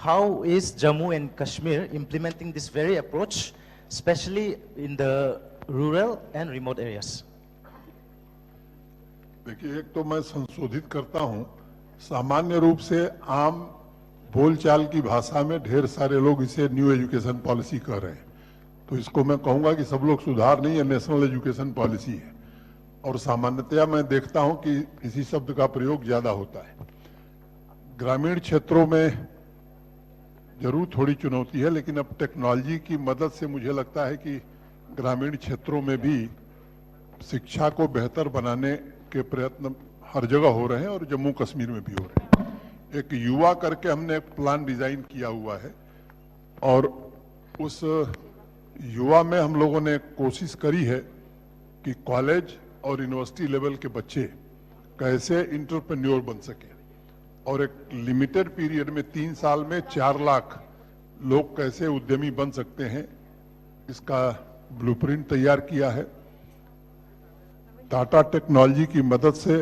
how is Jammu and Kashmir implementing this very approach, especially in the rural and remote areas? देखिए, एक तो मैं संशोधित करता हूं, सामान्य रूप से आम बोलचाल की भाषा में ढेर सारे लोग इसे न्यू एजुकेशन पॉलिसी कह रहे हैं, तो इसको मैं कहूंगा कि सब लोग सुधार नहीं है, नेशनल एजुकेशन पॉलिसी है। और सामान्यतया मैं देखता हूं कि इसी शब्द का प्रयोग ज्यादा होता है। ग्रामीण क्षेत्रों में जरूर थोड़ी चुनौती है, लेकिन अब टेक्नोलॉजी की मदद से मुझे लगता है कि ग्रामीण क्षेत्रों में भी शिक्षा को बेहतर बनाने के प्रयत्न हर जगह हो रहे हैं और जम्मू कश्मीर में भी हो रहे हैं। एक युवा करके हमने एक प्लान डिजाइन किया हुआ है और उस युवा में हम लोगों ने कोशिश करी है कि कॉलेज और यूनिवर्सिटी लेवल के बच्चे कैसे इंटरप्रेन्योर बन सके और एक लिमिटेड पीरियड में 3 साल में 4 लाख लोग कैसे उद्यमी बन सकते हैं, इसका ब्लूप्रिंट तैयार किया है। टाटा टेक्नोलॉजी की मदद से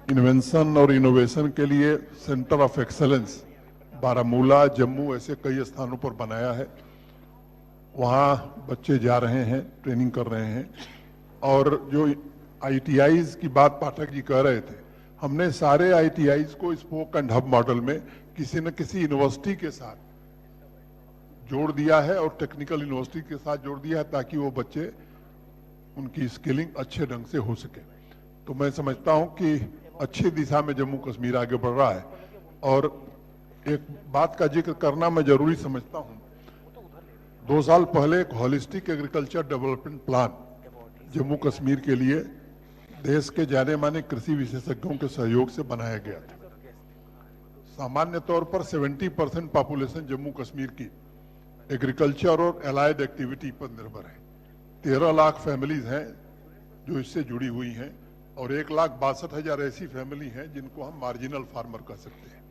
इन्वेंशन और इनोवेशन के लिए centre of excellence Baramulla, Jammu ऐसे कई स्थानों पर बनाया है। वहाँ बच्चे जा रहे हैं, ट्रेनिंग कर रहे हैं। और जो ITIs की बात पाठक जी कह रहे थे, हमने सारे ITIs को स्पोक एंड हब मॉडल में किसी न किसी यूनिवर्सिटी के साथ जोड़ दिया है और टेक्निकल यूनिवर्सिटी के साथ जोड़ दिया है ताकि वो बच्चे उनकी स्किलिंग अच्छे ढंग से हो सके। तो मैं समझता हूं कि अच्छी दिशा में जम्मू कश्मीर आगे बढ़ रहा है। और एक बात का जिक्र करना मैं जरूरी समझता हूं, 2 साल पहले एक holistic agriculture development plan Jammu Kashmir के लिए देश के जाने माने कृषि विशेषज्ञों के सहयोग से बनाया गया था। सामान्य तौर पर 70% पॉपुलेशन जम्मू कश्मीर की एग्रीकल्चर और एलाइड एक्टिविटी पर निर्भर है। 13 लाख फैमिलीज हैं जो इससे जुड़ी हुई हैं और 1,62,000 ऐसी फैमिली हैं जिनको हम मार्जिनल फार्मर कह सकते हैं।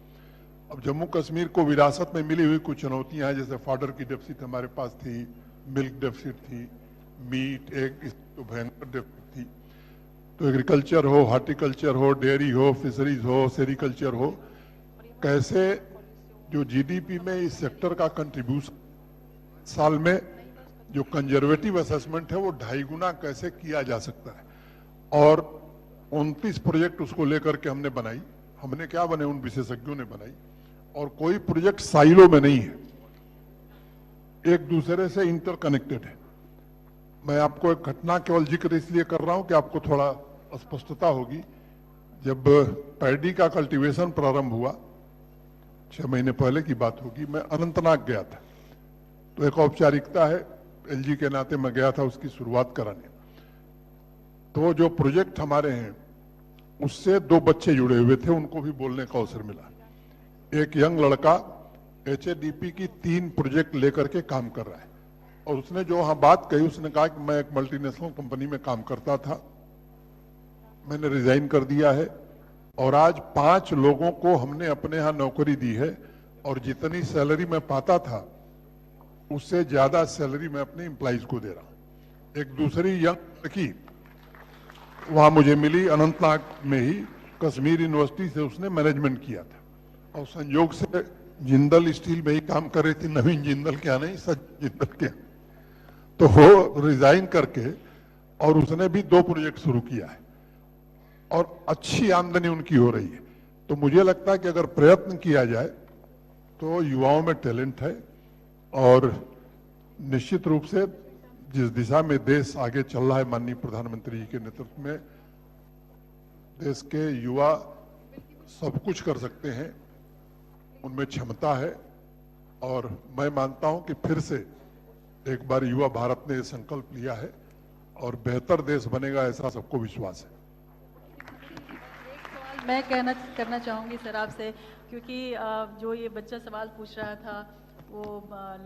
अब जम्मू कश्मीर को विरासत में मिली हुई कुछ चुनौतियां हैं, जैसे फॉडर की डेफिसिट हमारे पास थी, मिल्क डेफिसिट थी, मीट एग तो भयंकर डेफिसिट थी। तो एग्रीकल्चर हो, हॉर्टिकल्चर हो, डेयरी हो, फिशरीज हो, सेरिकल्चर हो, कैसे जो GDP में इस सेक्टर का कंट्रीब्यूशन साल में जो कंजर्वेटिव असेसमेंट है वो 2.5 गुना कैसे किया जा सकता है। और 29 प्रोजेक्ट उसको लेकर के हमने बनाई। हमने क्या बने, उन विशेषज्ञों ने बनाई। और कोई प्रोजेक्ट साइलो में नहीं है, एक दूसरे से इंटरकनेक्टेड है। मैं आपको एक घटना केवल जिक्र इसलिए कर रहा हूं कि आपको थोड़ा स्पष्टता होगी। जब पैडी का कल्टीवेशन प्रारंभ हुआ, 6 महीने पहले की बात होगी, मैं अनंतनाग गया था। तो एक औपचारिकता है, LG के नाते मैं गया था उसकी शुरुआत कराने। तो जो प्रोजेक्ट हमारे हैं उससे 2 बच्चे जुड़े हुए थे, उनको भी बोलने का अवसर मिला। एक यंग लड़का HADP की 3 प्रोजेक्ट लेकर के काम कर रहा है और उसने जो वहां बात कही, उसने कहा कि मैं एक मल्टीनेशनल कंपनी में काम करता था, मैंने रिजाइन कर दिया है और आज 5 लोगों को हमने अपने यहां नौकरी दी है और जितनी सैलरी मैं पाता था उससे ज्यादा सैलरी मैं अपने एम्प्लॉइज को दे रहा हूं। एक दूसरी यंग लड़की वहां मुझे मिली, अनंतनाग में ही, कश्मीर यूनिवर्सिटी से उसने मैनेजमेंट किया था और संयोग से जिंदल स्टील में ही काम कर रही थी। नवीन जिंदल क्या नहीं, सच जिंदल क्या। तो वो रिजाइन करके और उसने भी 2 प्रोजेक्ट शुरू किया है और अच्छी आमदनी उनकी हो रही है। तो मुझे लगता है कि अगर प्रयत्न किया जाए तो युवाओं में टैलेंट है और निश्चित रूप से जिस दिशा में देश आगे चल रहा है माननीय प्रधानमंत्री जी के नेतृत्व में, देश के युवा सब कुछ कर सकते हैं, उनमें क्षमता है। और मैं मानता हूं कि फिर से एक बार युवा भारत ने संकल्प लिया है और बेहतर देश बनेगा, ऐसा सबको विश्वास है। मैं करना चाहूँगी सर आपसे, क्योंकि जो ये बच्चा सवाल पूछ रहा था वो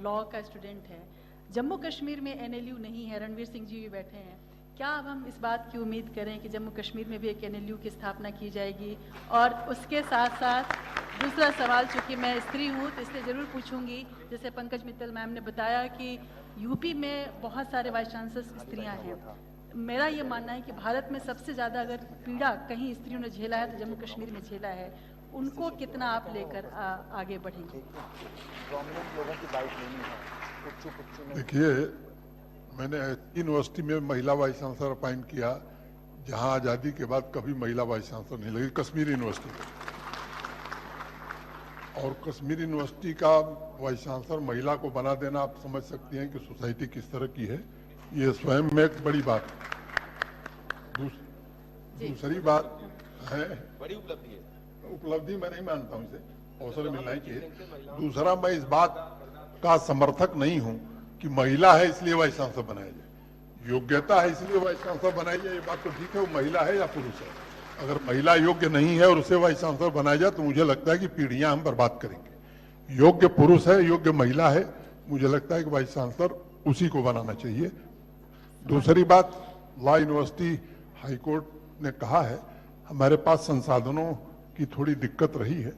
लॉ का स्टूडेंट है। जम्मू कश्मीर में NLU नहीं है, रणवीर सिंह जी भी बैठे हैं। क्या अब हम इस बात की उम्मीद करें कि जम्मू कश्मीर में भी एक NLU की स्थापना की जाएगी? और उसके साथ साथ दूसरा सवाल, चूँकि मैं स्त्री हूँ तो इसलिए ज़रूर पूछूंगी, जैसे पंकज मित्तल मैम ने बताया कि यूपी में बहुत सारे वाइस चांसलर्स स्त्रियाँ हैं। मेरा ये मानना है कि भारत में सबसे ज़्यादा अगर पीड़ा कहीं स्त्रियों ने झेला है तो जम्मू कश्मीर में झेला है। उनको कितना आप लेकर आगे बढ़ेंगे? देखिए, मैंने यूनिवर्सिटी में महिला वाइस चांसलर अपॉइंट किया जहां आजादी के बाद कभी महिला वाइस चांसलर नहीं लगी, कश्मीर यूनिवर्सिटी में। और कश्मीर यूनिवर्सिटी का वाइस चांसलर महिला को बना देना, आप समझ सकती हैं कि सोसाइटी किस तरह की है। ये स्वयं में एक बड़ी बात है। दूसरी बात है, बड़ी उपलब्धि है। उपलब्धि मैं नहीं मानता हूं इसे, अवसर मिलना ही चाहिए। दूसरा, मैं इस बात का समर्थक नहीं हूं कि महिला है इसलिए वाइस चांसलर बनाया जाए, योग्यता है इसलिए वाइस चांसलर बनाई जाए। ये बात तो ठीक है, वो महिला है या पुरुष है। अगर महिला योग्य नहीं है और उसे वाइस चांसलर बनाया जाए तो मुझे लगता है कि पीढ़ियां हम बर्बाद करेंगे। योग्य पुरुष है, योग्य महिला है, मुझे लगता है कि वाइस चांसलर उसी को बनाना चाहिए। दूसरी बात, लॉ यूनिवर्सिटी हाईकोर्ट ने कहा है, हमारे पास संसाधनों की थोड़ी दिक्कत रही है।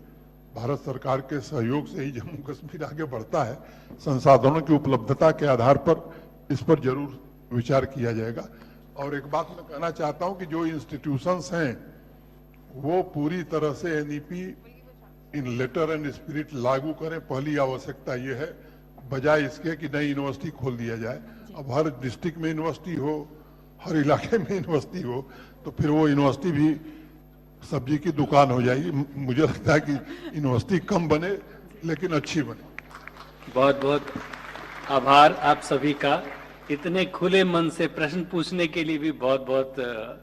भारत सरकार के सहयोग से ही जम्मू कश्मीर आगे बढ़ता है। संसाधनों की उपलब्धता के आधार पर इस पर जरूर विचार किया जाएगा। और एक बात मैं कहना चाहता हूं कि जो इंस्टीट्यूशंस हैं वो पूरी तरह से NEP in letter and spirit लागू करें। पहली आवश्यकता ये है, बजाय इसके कि नई यूनिवर्सिटी खोल दिया जाए। अब हर डिस्ट्रिक्ट में यूनिवर्सिटी हो, हर इलाके में यूनिवर्सिटी हो, तो फिर वो यूनिवर्सिटी भी सब्जी की दुकान हो जाएगी। मुझे लगता है कि यूनिवर्सिटी कम बने लेकिन अच्छी बने। बहुत बहुत आभार आप सभी का। इतने खुले मन से प्रश्न पूछने के लिए भी बहुत बहुत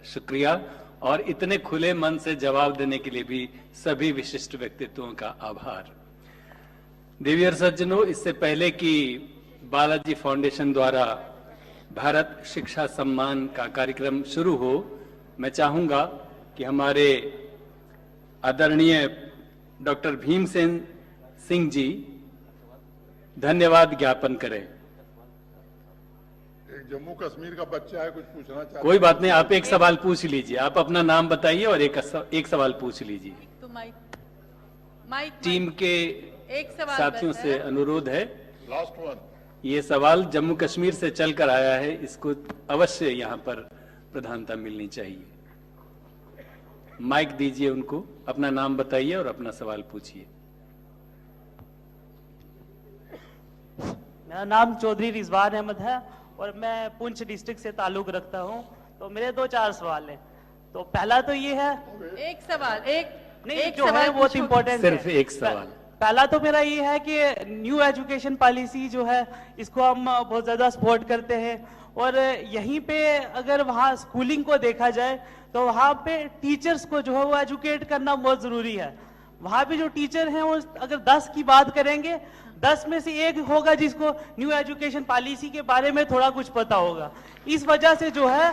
शुक्रिया, और इतने खुले मन से जवाब देने के लिए भी सभी विशिष्ट व्यक्तित्वों का आभार। देवी और सज्जनों, इससे पहले कि बालाजी फाउंडेशन द्वारा भारत शिक्षा सम्मान का कार्यक्रम शुरू हो, मैं चाहूंगा कि हमारे आदरणीय डॉक्टर भीमसेन सिंह जी धन्यवाद ज्ञापन करें। एक जम्मू कश्मीर का बच्चा है, कुछ पूछना चाहता है। कोई बात नहीं, आप एक सवाल पूछ लीजिए। आप अपना नाम बताइए और एक सवाल पूछ लीजिए। तो माइक टीम के एक सवाल साथियों बस से है। अनुरोध है, लास्ट वन। ये सवाल जम्मू कश्मीर से चलकर आया है, इसको अवश्य यहाँ पर प्रधानता मिलनी चाहिए। माइक दीजिए उनको, अपना नाम बताइए और अपना सवाल पूछिए। मेरा नाम चौधरी रिजवान अहमद है और मैं पुंछ डिस्ट्रिक्ट से ताल्लुक रखता हूं। तो मेरे 2-4 सवाल हैं। तो पहला तो ये है, एक सवाल, नहीं एक जो है सवाल बहुत पूछो। इंपॉर्टेंट सिर्फ एक सवाल। पहला तो मेरा ये है कि न्यू एजुकेशन पॉलिसी जो है इसको हम बहुत ज्यादा सपोर्ट करते हैं, और यहीं पे अगर वहाँ स्कूलिंग को देखा जाए तो वहाँ पे टीचर्स को जो है वो एजुकेट करना बहुत जरूरी है। वहाँ पे जो टीचर हैं वो अगर 10 की बात करेंगे, 10 में से एक होगा जिसको न्यू एजुकेशन पॉलिसी के बारे में थोड़ा कुछ पता होगा। इस वजह से जो है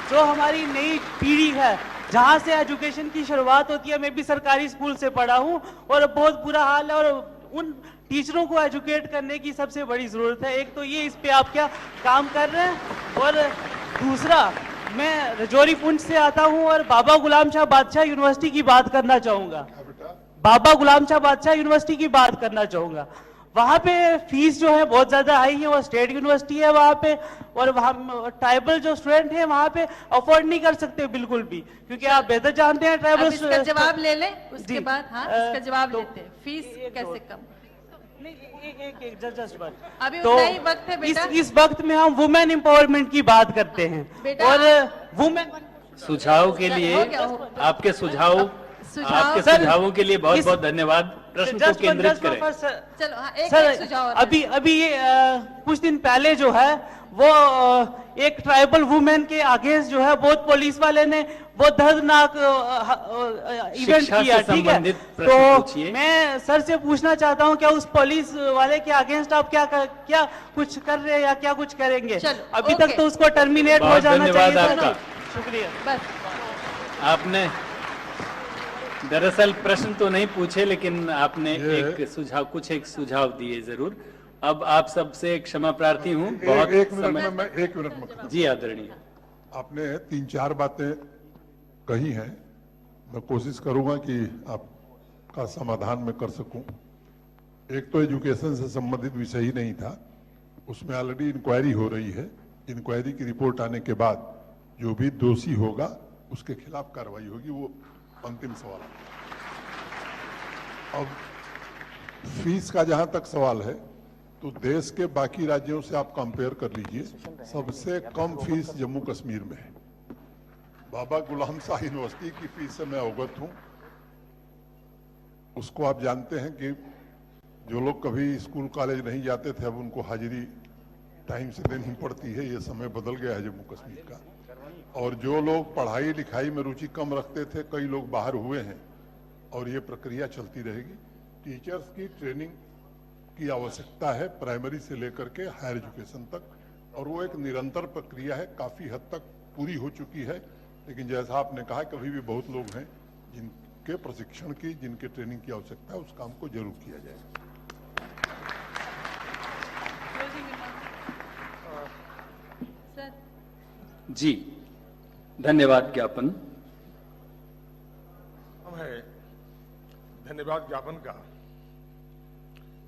जो हमारी नई पीढ़ी है, जहां से एजुकेशन की शुरुआत होती है, मैं भी सरकारी स्कूल से पढ़ा हूं और बहुत बुरा हाल है, और उन टीचरों को एजुकेट करने की सबसे बड़ी जरूरत है। एक तो ये, इस पे आप क्या काम कर रहे हैं, और दूसरा, मैं रजौरी पुंछ से आता हूं और बाबा गुलाम शाह बादशाह यूनिवर्सिटी की बात करना चाहूंगा। बाबा गुलाम शाह बादशाह यूनिवर्सिटी की बात करना चाहूंगा। वहां पे फीस जो है बहुत ज्यादा हाई है, वो स्टेट यूनिवर्सिटी है वहां पे, और वहां ट्राइबल जो स्टूडेंट है वहां पे अफोर्ड नहीं कर सकते बिल्कुल भी, क्योंकि आप बेहतर जानते हैं अब ट्राइबल। इसका जवाब ले लें, उसके जी। बाद हाँ इसका जवाब तो लेते हैं। फीस कैसे कम? नहीं, एक जस्ट बात। अभी तो उतना ही वक्त है बेटा। इस वक्त में हम वुमेन एम्पावरमेंट की बात करते हैं, बेटा, और वुमेन सुझाव के लिए हो गया, हो। आपके आपके सर, सुझावों के लिए बहुत इस- बहुत धन्यवाद। प्रश्न को केंद्रित करें। चलो हाँ, एक सर, सुझाव और अभी ये कुछ दिन पहले जो है वो एक ट्राइबल वुमेन के अगेंस्ट जो है बहुत पुलिस वाले ने बहुत दर्दनाक इवेंट शिक्षा किया, से ठीक है। संबंधित प्रश्न पूछिए। तो मैं सर से पूछना चाहता हूं, क्या उस पुलिस वाले के अगेंस्ट आप क्या कुछ कर रहे हैं या क्या कुछ करेंगे? चलो, अभी ओके। तक तो उसको टर्मिनेट हो बहुत जाना चाहिए। धन्यवाद सर। आपका। शुक्रिया। बस आपने दरअसल प्रश्न तो नहीं पूछे, लेकिन आपने ये- एक सुझाव दिए जरूर। अब आप सबसे क्षमा प्रार्थी हूँ। बहुत एक मिनट समय में मैं 1 मिनट में जी आदरणीय। आपने 3-4 बातें कही हैं, मैं कोशिश करूंगा कि आपका समाधान मैं कर सकूं। एक तो एजुकेशन से संबंधित विषय ही नहीं था, उसमें ऑलरेडी इंक्वायरी हो रही है। इंक्वायरी की रिपोर्ट आने के बाद जो भी दोषी होगा उसके खिलाफ कार्रवाई होगी। वो अंतिम सवाल है। अब फीस का जहां तक सवाल है, तो देश के बाकी राज्यों से आप कंपेयर कर लीजिए, सबसे कम फीस जम्मू कश्मीर में है। बाबा गुलाम शाह यूनिवर्सिटी की फीस से मैं अवगत हूं। उसको आप जानते हैं कि जो लोग कभी स्कूल कॉलेज नहीं जाते थे, अब उनको हाजिरी टाइम से देनी पड़ती है। ये समय बदल गया है जम्मू कश्मीर का। और जो लोग पढ़ाई लिखाई में रुचि कम रखते थे, कई लोग बाहर हुए हैं और ये प्रक्रिया चलती रहेगी। टीचर्स की ट्रेनिंग की आवश्यकता है, प्राइमरी से लेकर के हायर एजुकेशन तक, और वो एक निरंतर प्रक्रिया है। काफी हद तक पूरी हो चुकी है, लेकिन जैसा आपने कहा, कभी भी बहुत लोग हैं जिनके प्रशिक्षण की, जिनके ट्रेनिंग की आवश्यकता है, उस काम को जरूर किया जाएगा। सर, जी, धन्यवाद ज्ञापन। है धन्यवाद ज्ञापन का,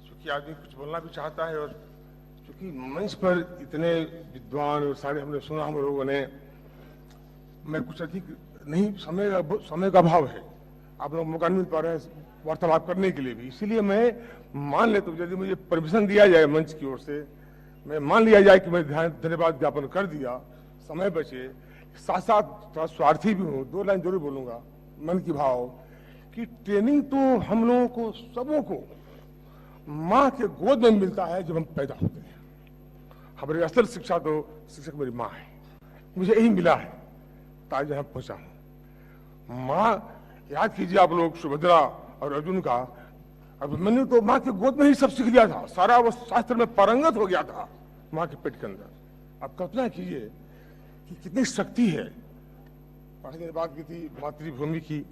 क्योंकि आदमी कुछ बोलना भी चाहता है, और क्योंकि मंच पर इतने विद्वान और सारे हमने सुना हम लोगों ने, मैं कुछ अधिक नहीं, समय का अभाव है, आप लोग मौका नहीं मिल पा रहे हैं वार्तालाप करने के लिए भी। इसीलिए मैं मान लेता हूँ, यदि मुझे परमिशन दिया जाए मंच की ओर से, मैं मान लिया जाए कि मैं धन्यवाद ज्ञापन कर दिया, समय बचे। साथ साथ थोड़ा स्वार्थी भी हूँ, 2 लाइन जरूर बोलूंगा मन की भाव, कि ट्रेनिंग तो हम लोगों को, सबों को माँ के गोद में मिलता है जब हम पैदा होते हैं। हमारी असल शिक्षा तो शिक्षक मेरी माँ है, मुझे यही मिला है, ताज यहाँ पहुंचा हूं। माँ, याद कीजिए आप लोग सुभद्रा और अर्जुन का, अभिमन्यु तो माँ के गोद में ही सब सीख लिया था, सारा वो शास्त्र में पारंगत हो गया था माँ के पेट के अंदर। आप कल्पना कीजिए कि कितनी शक्ति है। पढ़ने की बात की थी मातृभूमि की,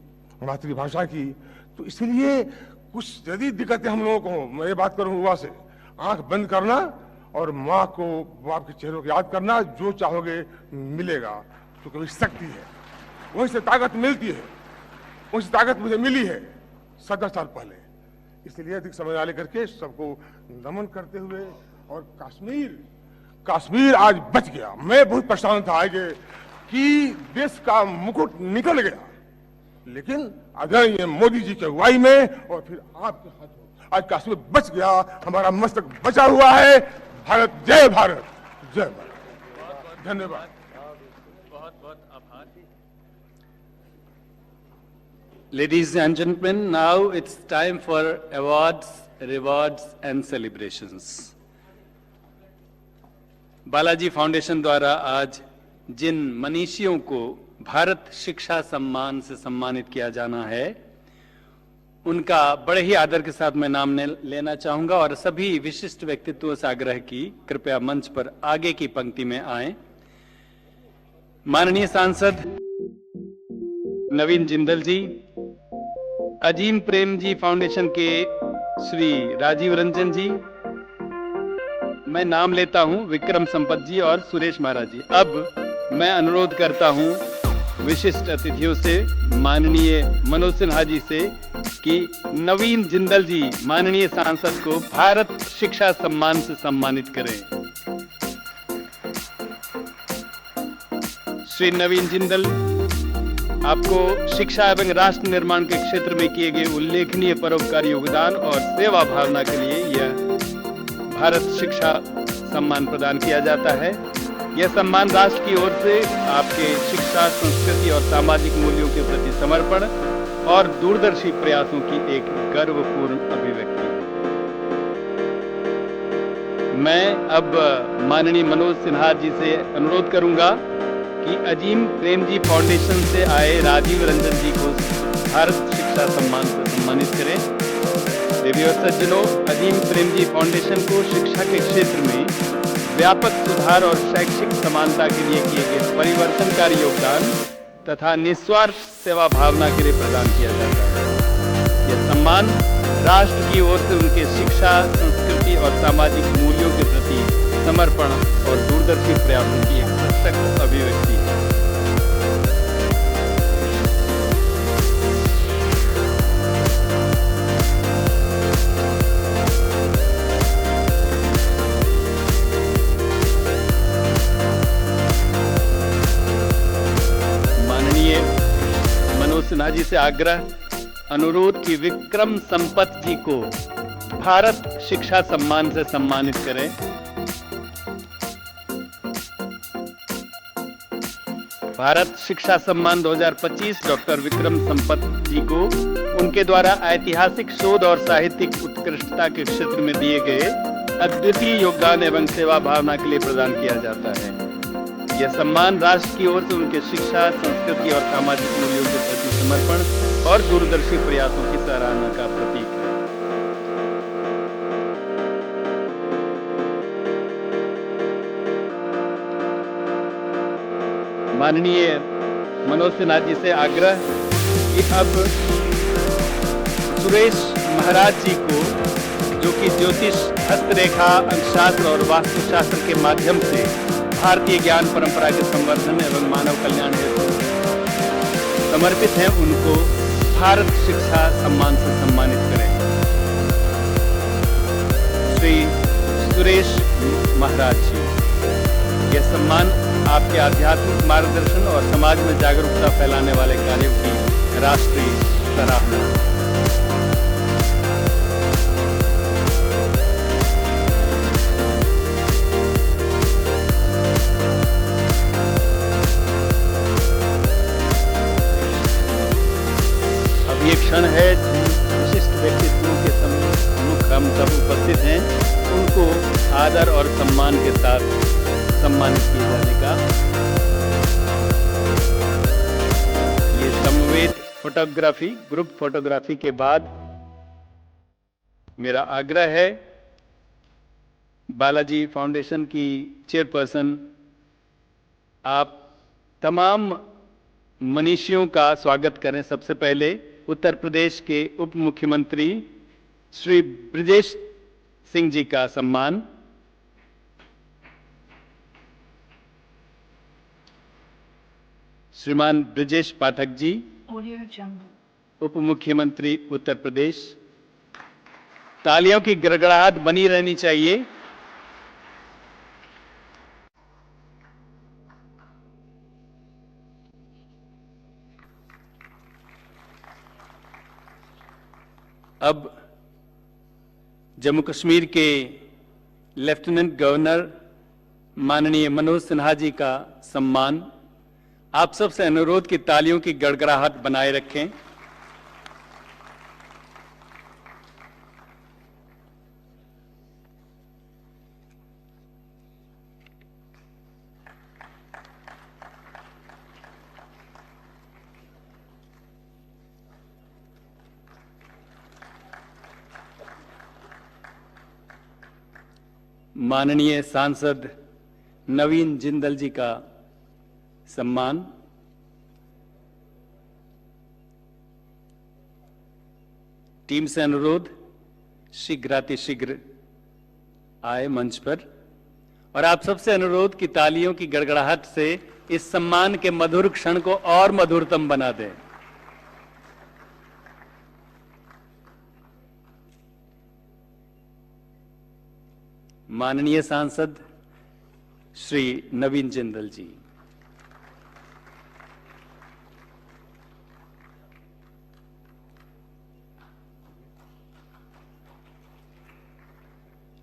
मातृभाषा की, तो इसलिए कुछ यदि दिक्कतें हम लोगों को, मैं ये बात करूं युवा से, आंख बंद करना और माँ को, बाप के चेहरों को याद करना, जो चाहोगे मिलेगा, क्योंकि वही शक्ति है, वहीं से ताकत मिलती है। वहीं से ताकत मुझे मिली है 17 साल पहले। इसलिए अधिक समय ना लेकर के सबको नमन करते हुए, और कश्मीर आज बच गया। मैं बहुत परेशान था आगे कि देश का मुकुट निकल गया, लेकिन आदरणीय मोदी जी के अगुवाई में और फिर आपके हाथों आज कश्मीर बच गया, हमारा मस्तक बचा हुआ है। भारत जय भारत, जय भारत। धन्यवाद। बहुत बहुत आभार। Ladies and gentlemen, now it's time for awards, rewards and celebrations. Balaji foundation द्वारा आज जिन मनीषियों को भारत शिक्षा सम्मान से सम्मानित किया जाना है, उनका बड़े ही आदर के साथ मैं नाम लेना चाहूंगा, और सभी विशिष्ट व्यक्तित्वों से आग्रह की कृपया मंच पर आगे की पंक्ति में आएं। माननीय सांसद नवीन जिंदल जी, अजीम प्रेम जी फाउंडेशन के श्री राजीव रंजन जी, मैं नाम लेता हूं विक्रम संपत जी और सुरेश महाराज जी। अब मैं अनुरोध करता हूं विशिष्ट अतिथियों से, माननीय मनोज सिन्हा जी से, कि नवीन जिंदल जी माननीय सांसद को भारत शिक्षा सम्मान से सम्मानित करें। श्री नवीन जिंदल, आपको शिक्षा एवं राष्ट्र निर्माण के क्षेत्र में किए गए उल्लेखनीय परोपकारी योगदान और सेवा भावना के लिए यह भारत शिक्षा सम्मान प्रदान किया जाता है। यह सम्मान राष्ट्र की ओर से आपके शिक्षा, संस्कृति और सामाजिक मूल्यों के प्रति समर्पण और दूरदर्शी प्रयासों की एक गर्वपूर्ण अभिव्यक्ति है। मैं अब माननीय मनोज सिन्हा जी से अनुरोध करूंगा कि अजीम प्रेम जी फाउंडेशन से आए राजीव रंजन जी को भारत शिक्षा सम्मान से सम्मानित करें। देवी और सज्जनों, अजीम प्रेम जी फाउंडेशन को शिक्षा के क्षेत्र में व्यापक सुधार और शैक्षिक समानता के लिए किए गए परिवर्तनकारी योगदान तथा निस्वार्थ सेवा भावना के लिए प्रदान किया जाता है। यह सम्मान राष्ट्र की ओर से उनके शिक्षा, संस्कृति और सामाजिक मूल्यों के प्रति समर्पण और दूरदर्शी प्रयासों की एक सशक्त अभिव्यक्ति है। माननीय से आग्रह, अनुरोध कि विक्रम संपत जी को भारत शिक्षा सम्मान से सम्मानित करें। भारत शिक्षा सम्मान 2025 डॉक्टर विक्रम संपत जी को उनके द्वारा ऐतिहासिक शोध और साहित्यिक उत्कृष्टता के क्षेत्र में दिए गए अद्वितीय योगदान एवं सेवा भावना के लिए प्रदान किया जाता है। यह सम्मान राष्ट्र की ओर से उनके शिक्षा, संस्कृति और सामाजिक मूल्यों के प्रति समर्पण और दूरदर्शी प्रयासों की सराहना का प्रतीक है। माननीय मनोज सिन्हा जी से आग्रह कि अब सुरेश महाराज जी को, जो कि ज्योतिष, हस्तरेखा, अंकशास्त्र और वास्तुशास्त्र के माध्यम से भारतीय ज्ञान परंपरा के संवर्धन एवं मानव कल्याण हेतु समर्पित हैं, उनको भारत शिक्षा सम्मान से सम्मानित करें। श्री सुरेश महाराज जी, यह सम्मान आपके आध्यात्मिक मार्गदर्शन और समाज में जागरूकता फैलाने वाले कार्यों की राष्ट्रीय सराहना। अब ये क्षण है विशिष्ट व्यक्तित्वों के सम्मुख हम सब उपस्थित हैं, उनको आदर और सम्मान के साथ सम्मानित किए जाने का। ये समवेत फोटोग्राफी, ग्रुप फोटोग्राफी के बाद मेरा आग्रह है बालाजी फाउंडेशन की चेयरपर्सन, आप तमाम मनीषियों का स्वागत करें। सबसे पहले उत्तर प्रदेश के उप मुख्यमंत्री श्री ब्रजेश सिंह जी का सम्मान। श्रीमान ब्रजेश पाठक जी, उप मुख्यमंत्री उत्तर प्रदेश। तालियों की गड़गड़ाहट बनी रहनी चाहिए। अब जम्मू कश्मीर के लेफ्टिनेंट गवर्नर माननीय मनोज सिन्हा जी का सम्मान। आप सबसे अनुरोध कि तालियों की गड़गड़ाहट बनाए रखें। माननीय सांसद नवीन जिंदल जी का सम्मान। टीम से अनुरोध शीघ्रातिशीघ्र आए मंच पर, और आप सबसे अनुरोध कि तालियों की गड़गड़ाहट से इस सम्मान के मधुर क्षण को और मधुरतम बना दें। माननीय सांसद श्री नवीन जिंदल जी,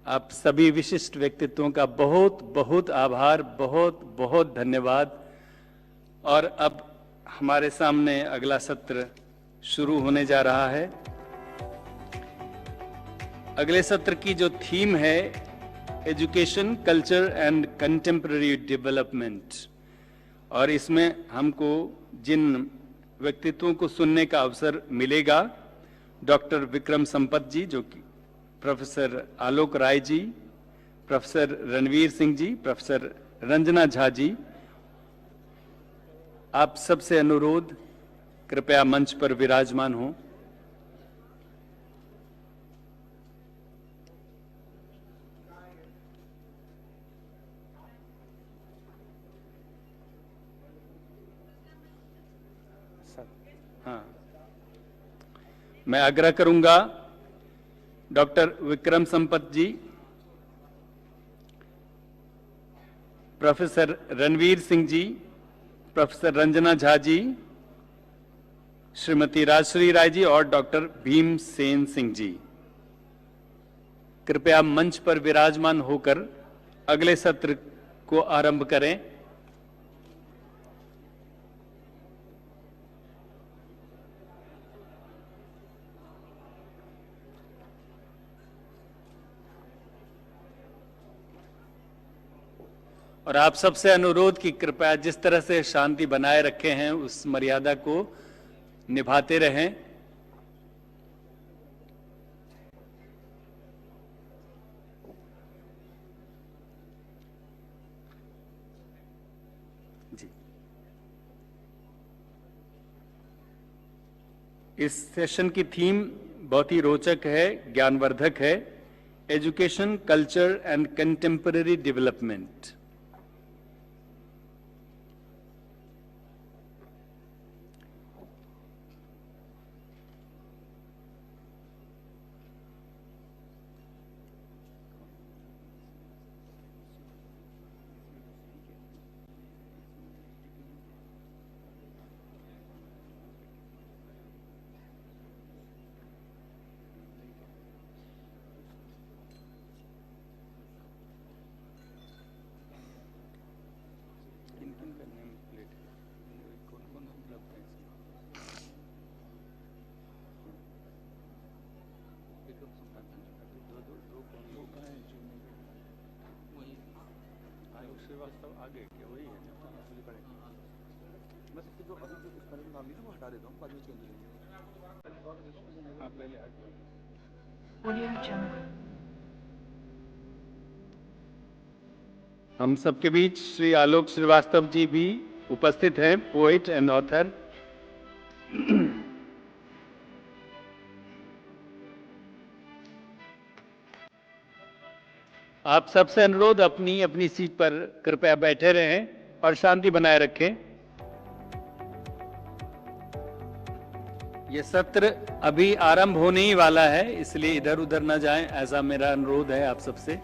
आप सभी विशिष्ट व्यक्तित्वों का बहुत बहुत आभार, बहुत बहुत धन्यवाद। और अब हमारे सामने अगला सत्र शुरू होने जा रहा है। अगले सत्र की जो थीम है education, culture and contemporary development, और इसमें हमको जिन व्यक्तित्वों को सुनने का अवसर मिलेगा, डॉक्टर विक्रम संपत जी, जो कि professor Alok Rai ji, professor Ranveer Singh ji, professor Ranjana Jha ji, आप सबसे अनुरोध कृपया मंच पर विराजमान हो। हाँ, मैं आग्रह करूंगा डॉक्टर विक्रम संपत जी, प्रोफेसर रणवीर सिंह जी, प्रोफेसर रंजना झा जी, श्रीमती राजश्री राय जी और डॉक्टर भीमसेन सिंह जी, कृपया मंच पर विराजमान होकर अगले सत्र को आरंभ करें। और आप सबसे अनुरोध कि कृपया जिस तरह से शांति बनाए रखे हैं उस मर्यादा को निभाते रहें। जी, इस सेशन की थीम बहुत ही रोचक है, ज्ञानवर्धक है। Education, culture and contemporary development. हम सबके बीच श्री आलोक श्रीवास्तव जी भी उपस्थित हैं, पोएट एंड ऑथर। आप सबसे अनुरोध अपनी अपनी सीट पर कृपया बैठे रहें और शांति बनाए रखें। यह सत्र अभी आरंभ होने ही वाला है, इसलिए इधर उधर न जाएं, ऐसा मेरा अनुरोध है आप सबसे।